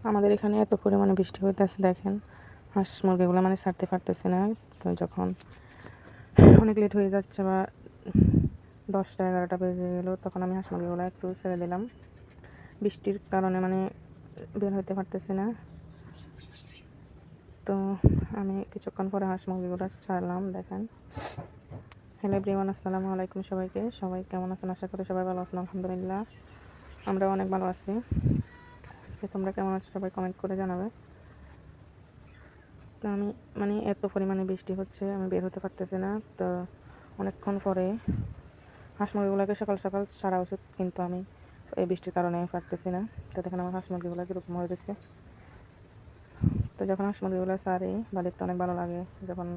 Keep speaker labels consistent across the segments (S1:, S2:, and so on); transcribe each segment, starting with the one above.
S1: আমাদের এখানে এত পরিমাণে বৃষ্টি হইতেছে, দেখেন হাঁস মুরগিগুলো মানে ছাড়তে পারতেছে না। তো যখন অনেক লেট হয়ে যাচ্ছে বা 10টা 11টা বেজে গেল, তখন আমি হাঁস মুরগিগুলো একটু ছেড়ে দিলাম। বৃষ্টির কারণে মানে বের হইতে পারতেছি না। তো আমি কিছুক্ষণ পরে হাঁস মুরগিগুলো ছাড়লাম। দেখেন, হ্যালো এভরিওয়ান, আসসালামু আলাইকুম সবাইকে। সবাই কেমন আছেন? আশা করি সবাই ভালো আছেন। আলহামদুলিল্লাহ, আমরাও অনেক ভালো আছি। তো তোমরা কেমন আছো সবাই কমেন্ট করে জানাবে। তো আমি মানে এত পরিমাণে বৃষ্টি হচ্ছে, আমি বের হতে পারতেছি না। তো অনেকক্ষণ পরে হাঁস মুরগিগুলোকে সকাল সকাল ছাড়া উচিত, কিন্তু আমি এই বৃষ্টির কারণে পারতেছি না। তো দেখেন আমার হাঁস মুরগিগুলো কীরকম হয়ে গেছে। তো যখন হাঁস মুরগিগুলো ছাড়ি বা দেখতে অনেক ভালো লাগে, যখন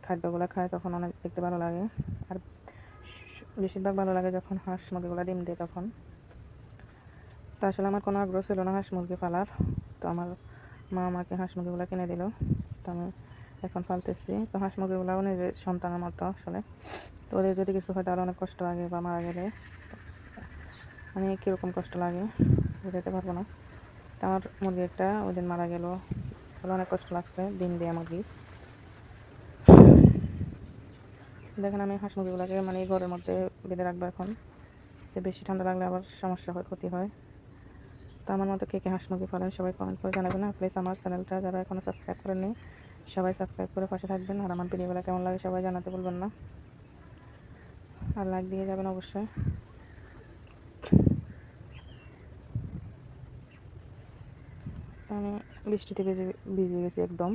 S1: খাদ্যগুলো খায় তখন অনেক দেখতে ভালো লাগে। আর বেশিরভাগ ভালো লাগে যখন হাঁস মুরগিগুলো ডিম দেয় তখন। তো আসলে আমার কোনো আগ্রহ ছিল না হাঁস মুরগি পালার। তো আমার মা আমাকে হাঁস মুরগিগুলো কিনে দিল। তো আমি এখন পালতেছি। তো হাঁস মুরগিগুলোও নিজের সন্তানের মতো আসলে। তো ওদের যদি কিছু হয় তাহলে অনেক কষ্ট লাগে, বা মারা গেলে মানে কীরকম কষ্ট লাগে বুঝাতে পারবো না। তো আমার মুরগি একটা ওই দিন মারা গেল, বলে অনেক কষ্ট লাগছে। ডিম দিয়ে মুরগি। দেখেন আমি হাঁস মুরগিগুলোকে মানে ঘরের মধ্যে বেঁধে রাখবো এখন। তো বেশি ঠান্ডা লাগলে আবার সমস্যা হয়, ক্ষতি হয়। তো আমার মতো কে কে হাঁস মুরগি পালেন সবাই কমেন্ট করে জানাবেন। আর প্লিজ আমার চ্যানেলটা যারা এখনও সাবস্ক্রাইব করেননি সবাই সাবস্ক্রাইব করে পাশে থাকবেন। আর আমার ভিডিওগুলো কেমন লাগে সবাই জানাতে বলবেন না, আর লাইক দিয়ে যাবেন অবশ্যই। আমি বৃষ্টিতে ভিজে গেছি একদম,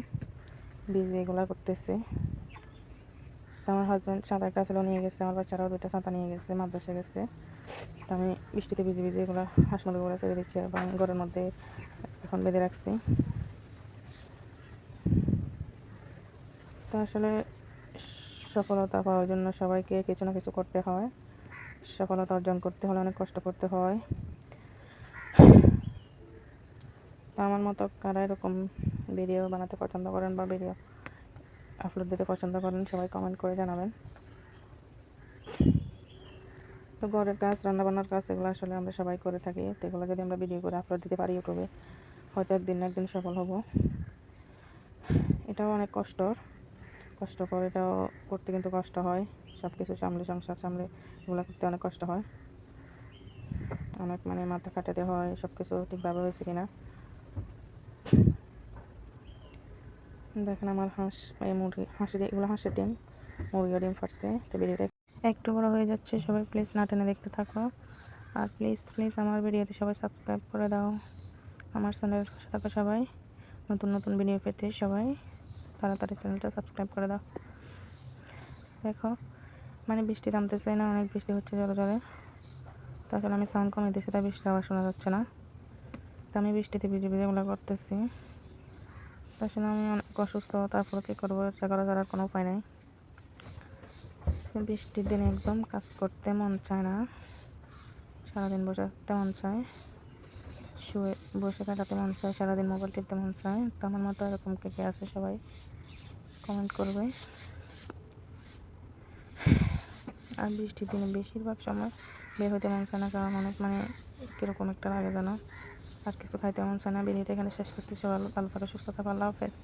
S1: ভিজে এগুলো করতেছি। তো আমার হাজব্যান্ড সাঁতার কাছেও নিয়ে গেছে, আমার বাচ্চারাও 2টা ছাতা নিয়ে গেছে, মাদ্রাসা গেছে। তো আমি বৃষ্টিতে ভিজে ভিজে এগুলো হাঁস মুরগিগুলো ছেড়ে দিচ্ছি এবং ঘরের মধ্যে এখন বেঁধে রাখছি। তো আসলে সফলতা পাওয়ার জন্য সবাইকে কিছু না কিছু করতে হয়। সফলতা অর্জন করতে হলে অনেক কষ্ট করতে হয়। তো আমার মতো কারা এরকম ভিডিও বানাতে পছন্দ করেন বা ভিডিও আপলোড দিতে পছন্দ করেন সবাই কমেন্ট করে জানাবেন। তো ঘরের কাজ, রান্নাবান্নার কাজ এগুলো আসলে আমরা সবাই করে থাকি। তো এগুলো যদি আমরা ভিডিও করে আপলোড দিতে পারি ইউটিউবে, হয়তো একদিন না একদিন সফল হব। এটাও অনেক কষ্টকর, এটাও করতে কিন্তু কষ্ট হয়। সব কিছু সামলে, সংসার সামলে এগুলো করতে অনেক কষ্ট হয়, অনেক মানে মাথা খাটাতে হয় সব কিছু ঠিকভাবে হয়েছে কিনা। দেখেন আমার হাঁস, এই মুরগি, হাঁসের এগুলো হাঁসের ডিম, মুরগিও ডিম ফাটছে। তো ভিডিওটা একটু বড় হয়ে যাচ্ছে, সবাই প্লিজ না টেনে দেখতে থাকো। আর প্লিজ আমার ভিডিওতে সবাই সাবস্ক্রাইব করে দাও। আমার চ্যানেলের পাশে থাকো সবাই, নতুন নতুন ভিডিও পেতে সবাই তাড়াতাড়ি চ্যানেলটা সাবস্ক্রাইব করে দাও। দেখো মানে বৃষ্টি থামতেছে না, অনেক বৃষ্টি হচ্ছে জোরে জোরে। তো আসলে আমি সাউন্ড কমিয়ে দিয়েছি, তাই বৃষ্টি আবার শোনা যাচ্ছে না। তো আমি বৃষ্টিতে ভিজে ভিজে এগুলো করতেছি। তো আসলে আমি অনেক অসুস্থ, তারপরে কী করবো, এটা করা ছাড়া কোনো উপায় নেই। বৃষ্টির দিনে একদম কাজ করতে মন চায় না, সারাদিন বসে থাকতে মন চায়, শুয়ে বসে কাটাতে মন চায়, সারাদিন মোবাইল টিপতে মন চায়। তো আমার মতো এরকম কে কে আছে সবাই কমেন্ট করবে। আর বৃষ্টির দিনে বেশিরভাগ সময় বের হতে মন চায় না, কারণ অনেক মানে কীরকম একটা লাগে যেন, আর কিছু খাইতে মন চায় না। ভিডিওটা এখানে শেষ করতেছি। ভালো থাকো, সুস্থ থাকো, আল্লাহ হাফেজ।